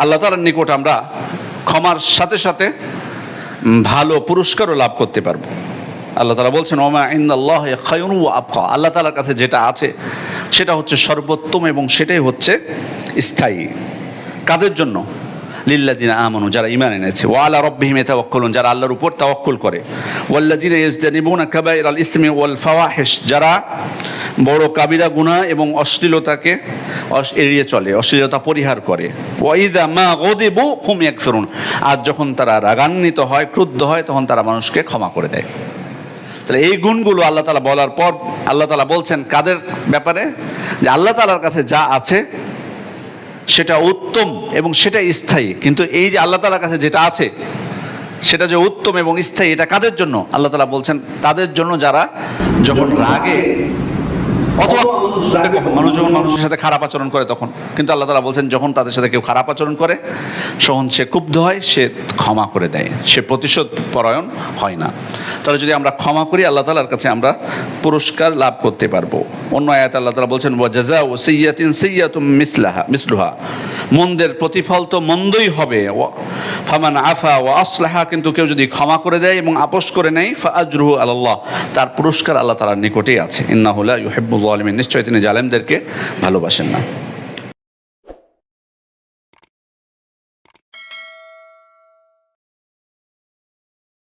আল্লাহ তাআলার নিকট আমরা ক্ষমার সাথে সাথে ভালো পুরস্কারও লাভ করতে পারবো। আল্লাহ তাআলা বলছেন ওমা ইনদাল্লাহি খায়রুন ওয়া আবকা, আল্লাহ তাআলার কাছে যেটা আছে সেটা হচ্ছে সর্বোত্তম এবং সেটাই হচ্ছে স্থায়ী। কাদের জন্য? লিল্লাযিনা আমানু, যারা ঈমান এনেছে, ওয়া আলা রাব্বিহিম ইয়াতাওয়াক্কালুন, যারা আল্লাহর উপর তাওয়াক্কুল করে, ওয়াল্লাযিনা ইয়াজতানিবুনা কাবাইরাল ইসমি ওয়াল ফাওয়াহিশ, যারা বড় কাবিরা গুনাহ এবং অশ্লীলতাকে এড়িয়ে চলে, অশ্লীলতা পরিহার করে, ওয়া ইযা মা গাদিবু হুম ইয়াগফিরুন, আর যখন তারা রাগান্বিত হয়, ক্রুদ্ধ হয়, তখন তারা মানুষকে ক্ষমা করে দেয়। তাহলে এই গুণগুলো আল্লাহ তাআলা বলার পর আল্লাহ তাআলা বলছেন কাদের ব্যাপারে? যে আল্লাহ তাআলার কাছে যা আছে সেটা উত্তম এবং সেটা স্থায়ী। কিন্তু এই যে আল্লাহ তাআলার কাছে যেটা আছে সেটা যে উত্তম এবং স্থায়ী, এটা কাদের জন্য? আল্লাহ তাআলা বলছেন তাদের জন্য যারা যখন রাগে অথবা মানুষ যখন মানুষের সাথে খারাপ আচরণ করে তখন। কিন্তু আল্লাহ তাআলা বলছেন যখন তাদের সাথে কেউ খারাপ আচরণ করে, তখন সে ক্ষুব্ধ হয়, সে ক্ষমা করে দেয়, সে প্রতিশোধ পরায়ণ হয় না। তাহলে যদি আমরা ক্ষমা করি, আল্লাহ তাআলার কাছে আমরা পুরস্কার লাভ করতে পারবো। অন্য আয়াতে আল্লাহ তাআলা বলছেন ওয়া জাযাউ সাইয়্যাতিন সাইয়্যাতুম মিসলুহা, মন্দের প্রতিফল তো মন্দই হবে। ফামান আফা ওয়া আসলাহা, কিন্তু কেউ যদি ক্ষমা করে দেয় এবং আপোষ করে নেয়, ফাআজরুহু আলাল্লাহ, তার পুরস্কার আল্লাহ তাআলার নিকটেই আছে। ইন্নাহু লা ইউহিব্বুল জালিমিন, নিশ্চয় তিনি জালেমদেরকে ভালোবাসেন না।